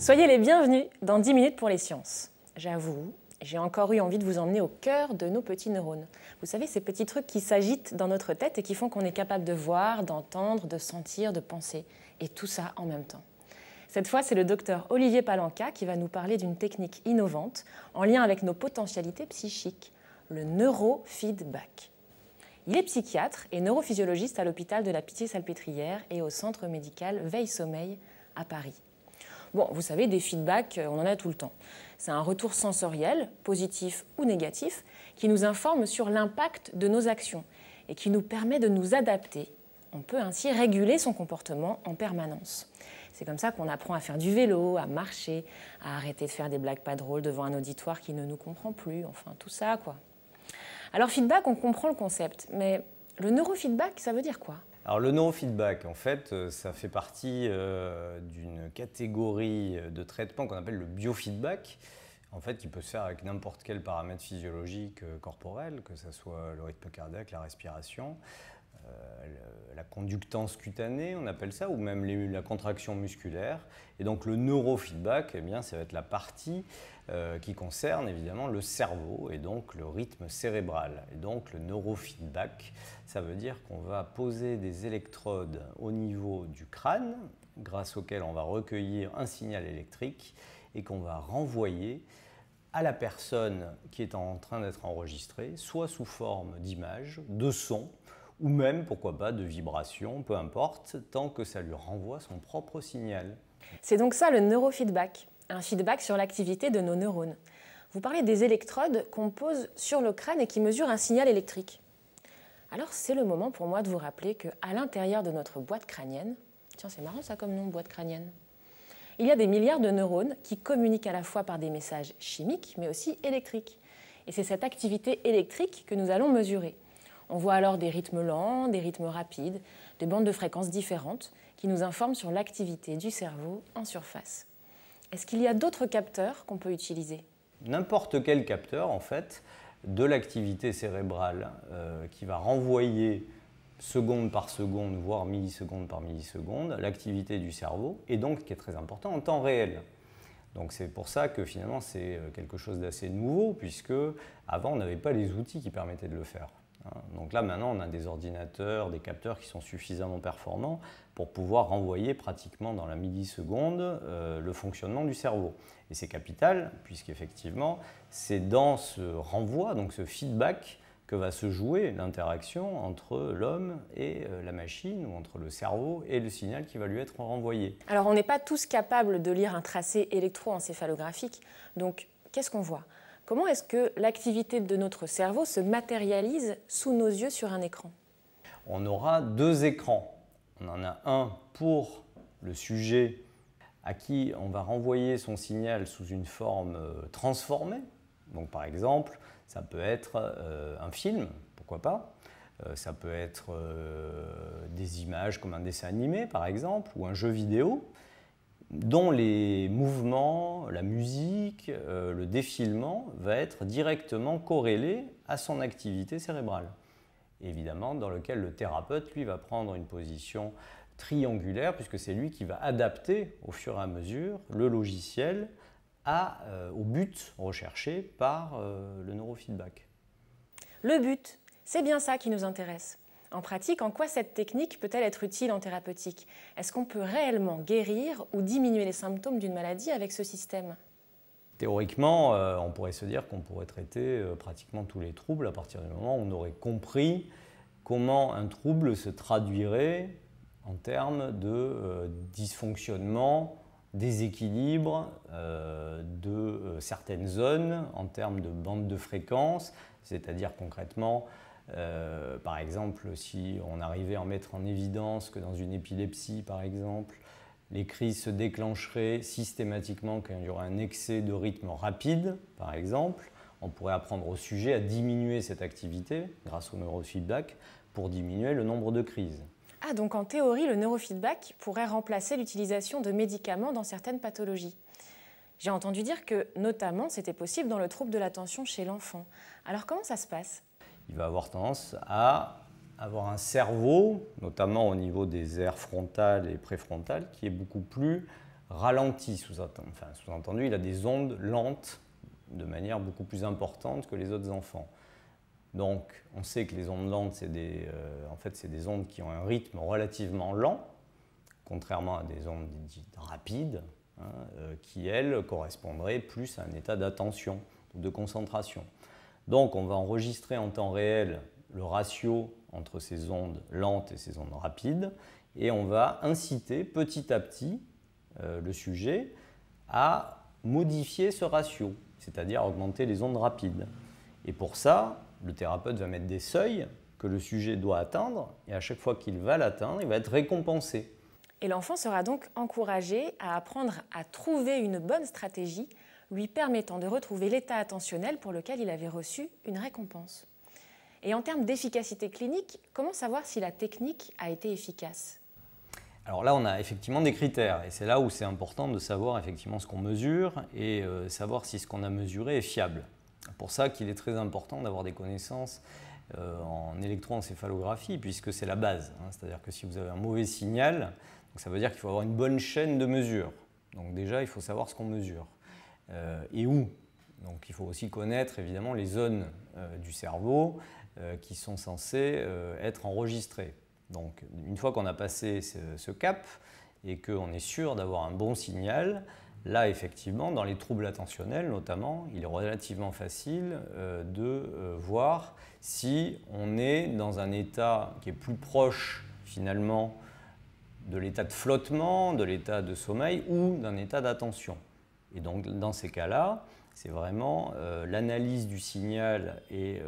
Soyez les bienvenus dans 10 minutes pour les sciences. J'avoue, j'ai encore eu envie de vous emmener au cœur de nos petits neurones. Vous savez, ces petits trucs qui s'agitent dans notre tête et qui font qu'on est capable de voir, d'entendre, de sentir, de penser. Et tout ça en même temps. Cette fois, c'est le docteur Olivier Palanca qui va nous parler d'une technique innovante en lien avec nos potentialités psychiques, le neurofeedback. Il est psychiatre et neurophysiologiste à l'hôpital de la Pitié-Salpêtrière et au centre médical Veille-Sommeil à Paris. Bon, vous savez, des feedbacks, on en a tout le temps. C'est un retour sensoriel, positif ou négatif, qui nous informe sur l'impact de nos actions et qui nous permet de nous adapter. On peut ainsi réguler son comportement en permanence. C'est comme ça qu'on apprend à faire du vélo, à marcher, à arrêter de faire des blagues pas drôles devant un auditoire qui ne nous comprend plus, enfin tout ça quoi. Alors feedback, on comprend le concept, mais le neurofeedback, ça veut dire quoi ? Alors le neurofeedback, en fait, ça fait partie d'une catégorie de traitement qu'on appelle le biofeedback. En fait, il peut se faire avec n'importe quel paramètre physiologique corporel, que ce soit le rythme cardiaque, la respiration, la conductance cutanée, on appelle ça, ou même la contraction musculaire. Et donc le neurofeedback, eh bien, ça va être la partie qui concerne évidemment le cerveau et donc le rythme cérébral. Et donc le neurofeedback, ça veut dire qu'on va poser des électrodes au niveau du crâne, grâce auxquelles on va recueillir un signal électrique et qu'on va renvoyer à la personne qui est en train d'être enregistrée, soit sous forme d'image, de son, ou même, pourquoi pas, de vibration, peu importe, tant que ça lui renvoie son propre signal. C'est donc ça le neurofeedback, un feedback sur l'activité de nos neurones. Vous parlez des électrodes qu'on pose sur le crâne et qui mesurent un signal électrique. Alors c'est le moment pour moi de vous rappeler qu'à l'intérieur de notre boîte crânienne, tiens c'est marrant ça comme nom, boîte crânienne, il y a des milliards de neurones qui communiquent à la fois par des messages chimiques mais aussi électriques. Et c'est cette activité électrique que nous allons mesurer. On voit alors des rythmes lents, des rythmes rapides, des bandes de fréquences différentes qui nous informent sur l'activité du cerveau en surface. Est-ce qu'il y a d'autres capteurs qu'on peut utiliser ? N'importe quel capteur, en fait, de l'activité cérébrale qui va renvoyer seconde par seconde, voire milliseconde par milliseconde, l'activité du cerveau, et donc qui est très important en temps réel. Donc c'est pour ça que finalement c'est quelque chose d'assez nouveau, puisque avant on n'avait pas les outils qui permettaient de le faire. Donc là maintenant on a des ordinateurs, des capteurs qui sont suffisamment performants pour pouvoir renvoyer pratiquement dans la milliseconde le fonctionnement du cerveau. Et c'est capital puisqu'effectivement c'est dans ce renvoi, donc ce feedback, que va se jouer l'interaction entre l'homme et la machine, ou entre le cerveau et le signal qui va lui être renvoyé. Alors on n'est pas tous capables de lire un tracé électroencéphalographique, donc qu'est-ce qu'on voit ? Comment est-ce que l'activité de notre cerveau se matérialise sous nos yeux sur un écran ? On aura deux écrans. On en a un pour le sujet à qui on va renvoyer son signal sous une forme transformée. Donc par exemple, ça peut être un film, pourquoi pas. Ça peut être des images comme un dessin animé par exemple, ou un jeu vidéo, dont les mouvements, la musique, le défilement va être directement corrélé à son activité cérébrale. Évidemment, dans lequel le thérapeute, lui, va prendre une position triangulaire, puisque c'est lui qui va adapter au fur et à mesure le logiciel au but recherché par le neurofeedback. Le but, c'est bien ça qui nous intéresse. En pratique, en quoi cette technique peut-elle être utile en thérapeutique ? Est-ce qu'on peut réellement guérir ou diminuer les symptômes d'une maladie avec ce système ? Théoriquement, on pourrait se dire qu'on pourrait traiter pratiquement tous les troubles à partir du moment où on aurait compris comment un trouble se traduirait en termes de dysfonctionnement, déséquilibre de certaines zones en termes de bandes de fréquences, c'est-à-dire concrètement, par exemple, si on arrivait à mettre en évidence que dans une épilepsie, par exemple, les crises se déclencheraient systématiquement quand il y aurait un excès de rythme rapide, par exemple, on pourrait apprendre au sujet à diminuer cette activité grâce au neurofeedback pour diminuer le nombre de crises. Ah, donc en théorie, le neurofeedback pourrait remplacer l'utilisation de médicaments dans certaines pathologies. J'ai entendu dire que, notamment, c'était possible dans le trouble de l'attention chez l'enfant. Alors comment ça se passe ? Il va avoir tendance à avoir un cerveau, notamment au niveau des aires frontales et préfrontales, qui est beaucoup plus ralenti, sous-entendu, il a des ondes lentes de manière beaucoup plus importante que les autres enfants. Donc, on sait que les ondes lentes, c'est des ondes qui ont un rythme relativement lent, contrairement à des ondes dites rapides, qui, elles, correspondraient plus à un état d'attention ou de concentration. Donc, on va enregistrer en temps réel le ratio entre ces ondes lentes et ces ondes rapides, et on va inciter petit à petit le sujet à modifier ce ratio, c'est-à-dire à augmenter les ondes rapides. Et pour ça, le thérapeute va mettre des seuils que le sujet doit atteindre, et à chaque fois qu'il va l'atteindre, il va être récompensé. Et l'enfant sera donc encouragé à apprendre à trouver une bonne stratégie lui permettant de retrouver l'état attentionnel pour lequel il avait reçu une récompense. Et en termes d'efficacité clinique, comment savoir si la technique a été efficace ? Alors là, on a effectivement des critères, et c'est là où c'est important de savoir effectivement ce qu'on mesure et savoir si ce qu'on a mesuré est fiable. C'est pour ça qu'il est très important d'avoir des connaissances en électroencéphalographie, puisque c'est la base. C'est-à-dire que si vous avez un mauvais signal, donc ça veut dire qu'il faut avoir une bonne chaîne de mesure. Donc déjà, il faut savoir ce qu'on mesure et où. Donc il faut aussi connaître évidemment les zones du cerveau qui sont censées être enregistrées. Donc une fois qu'on a passé ce cap et qu'on est sûr d'avoir un bon signal, là effectivement dans les troubles attentionnels notamment, il est relativement facile de voir si on est dans un état qui est plus proche finalement de l'état de flottement, de l'état de sommeil ou d'un état d'attention. Et donc dans ces cas-là, c'est vraiment l'analyse du signal et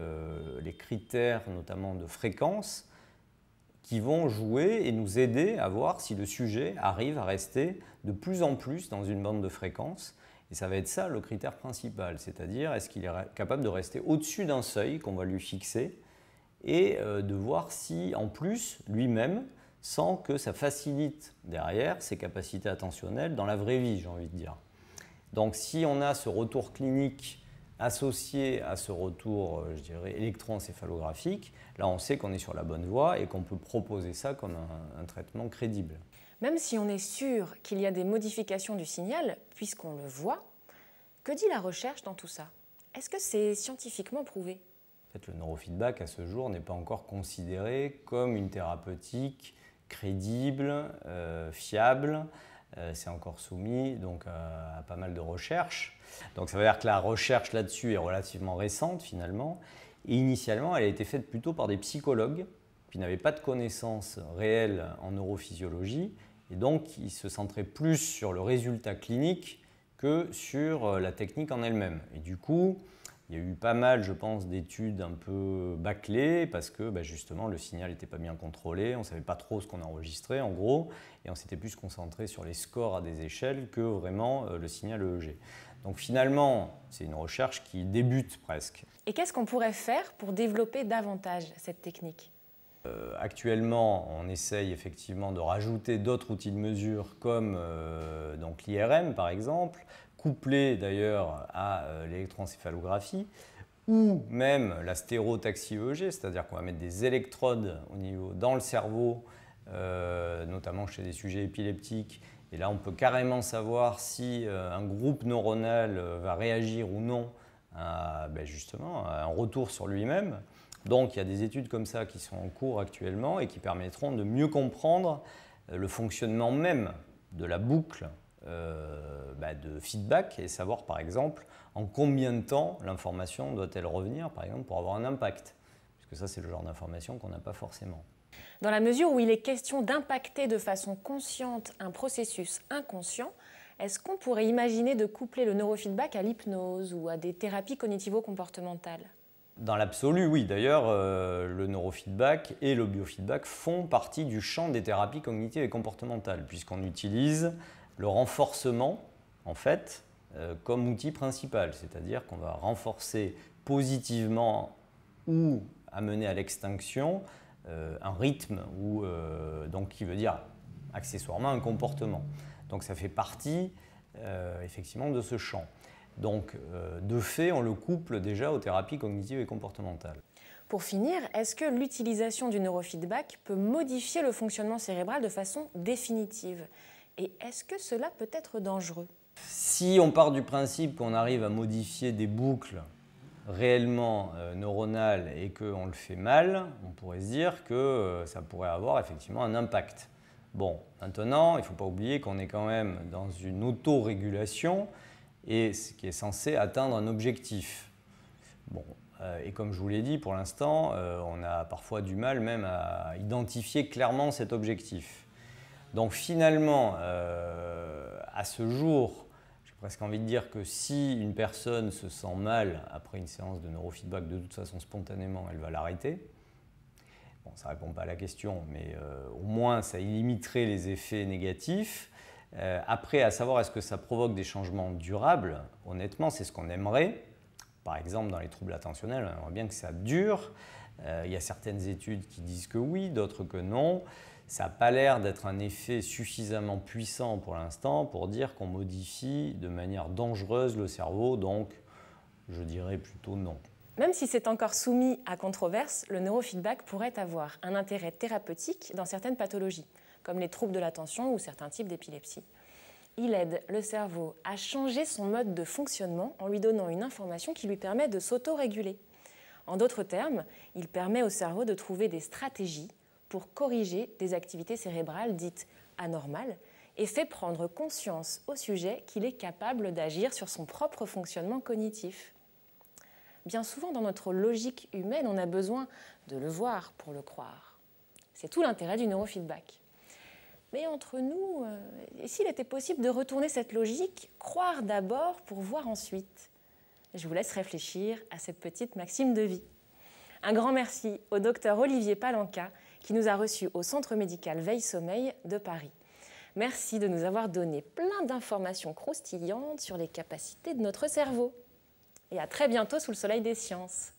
les critères notamment de fréquence qui vont jouer et nous aider à voir si le sujet arrive à rester de plus en plus dans une bande de fréquence. Et ça va être ça le critère principal, c'est-à-dire est-ce qu'il est capable de rester au-dessus d'un seuil qu'on va lui fixer et de voir si en plus lui-même sent que ça facilite derrière ses capacités attentionnelles dans la vraie vie, j'ai envie de dire. Donc si on a ce retour clinique associé à ce retour, je dirais, électroencéphalographique, là on sait qu'on est sur la bonne voie et qu'on peut proposer ça comme un traitement crédible. Même si on est sûr qu'il y a des modifications du signal, puisqu'on le voit, que dit la recherche dans tout ça? Est-ce que c'est scientifiquement prouvé? En fait, le neurofeedback à ce jour n'est pas encore considéré comme une thérapeutique crédible, fiable. C'est encore soumis donc, à pas mal de recherches. Donc ça veut dire que la recherche là-dessus est relativement récente finalement. Et initialement, elle a été faite plutôt par des psychologues qui n'avaient pas de connaissances réelles en neurophysiologie et donc ils se centraient plus sur le résultat clinique que sur la technique en elle-même. Et du coup, il y a eu pas mal, je pense, d'études un peu bâclées parce que justement le signal n'était pas bien contrôlé, on ne savait pas trop ce qu'on enregistrait en gros, et on s'était plus concentré sur les scores à des échelles que vraiment le signal EEG. Donc finalement, c'est une recherche qui débute presque. Et qu'est-ce qu'on pourrait faire pour développer davantage cette technique ? Actuellement, on essaye effectivement de rajouter d'autres outils de mesure comme donc l'IRM par exemple, couplé d'ailleurs à l'électroencéphalographie, ou même la stéréotaxie EEG, c'est-à-dire qu'on va mettre des électrodes dans le cerveau, notamment chez des sujets épileptiques, et là on peut carrément savoir si un groupe neuronal va réagir ou non à, justement, à un retour sur lui-même. Donc il y a des études comme ça qui sont en cours actuellement et qui permettront de mieux comprendre le fonctionnement même de la boucle de feedback et savoir par exemple en combien de temps l'information doit-elle revenir par exemple pour avoir un impact. Parce que ça c'est le genre d'information qu'on n'a pas forcément. Dans la mesure où il est question d'impacter de façon consciente un processus inconscient, est-ce qu'on pourrait imaginer de coupler le neurofeedback à l'hypnose ou à des thérapies cognitivo-comportementales ? Dans l'absolu, oui. D'ailleurs, le neurofeedback et le biofeedback font partie du champ des thérapies cognitives et comportementales, puisqu'on utilise le renforcement, en fait, comme outil principal. C'est-à-dire qu'on va renforcer positivement ou amener à l'extinction un rythme, ou, donc, qui veut dire accessoirement un comportement. Donc ça fait partie, effectivement, de ce champ. Donc, de fait, on le couple déjà aux thérapies cognitives et comportementales. Pour finir, est-ce que l'utilisation du neurofeedback peut modifier le fonctionnement cérébral de façon définitive? Et est-ce que cela peut être dangereux? Si on part du principe qu'on arrive à modifier des boucles réellement neuronales et qu'on le fait mal, on pourrait se dire que ça pourrait avoir effectivement un impact. Bon, maintenant, il ne faut pas oublier qu'on est quand même dans une autorégulation et ce qui est censé atteindre un objectif. Bon, et comme je vous l'ai dit, pour l'instant, on a parfois du mal même à identifier clairement cet objectif. Donc finalement, à ce jour, j'ai presque envie de dire que si une personne se sent mal après une séance de neurofeedback, de toute façon, spontanément, elle va l'arrêter. Bon, ça ne répond pas à la question, mais au moins, ça limiterait les effets négatifs. Après, à savoir, est-ce que ça provoque des changements durables? Honnêtement, c'est ce qu'on aimerait. Par exemple, dans les troubles attentionnels, on aimerait bien que ça dure. Il y a certaines études qui disent que oui, d'autres que non. Ça n'a pas l'air d'être un effet suffisamment puissant pour l'instant pour dire qu'on modifie de manière dangereuse le cerveau, donc je dirais plutôt non. Même si c'est encore soumis à controverse, le neurofeedback pourrait avoir un intérêt thérapeutique dans certaines pathologies, comme les troubles de l'attention ou certains types d'épilepsie. Il aide le cerveau à changer son mode de fonctionnement en lui donnant une information qui lui permet de s'auto-réguler. En d'autres termes, il permet au cerveau de trouver des stratégies pour corriger des activités cérébrales dites anormales et fait prendre conscience au sujet qu'il est capable d'agir sur son propre fonctionnement cognitif. Bien souvent, dans notre logique humaine, on a besoin de le voir pour le croire. C'est tout l'intérêt du neurofeedback. Mais entre nous, et s'il était possible de retourner cette logique, croire d'abord pour voir ensuite? Je vous laisse réfléchir à cette petite maxime de vie. Un grand merci au docteur Olivier Palanca qui nous a reçus au Centre médical Veille-Sommeil de Paris. Merci de nous avoir donné plein d'informations croustillantes sur les capacités de notre cerveau. Et à très bientôt sous le soleil des sciences.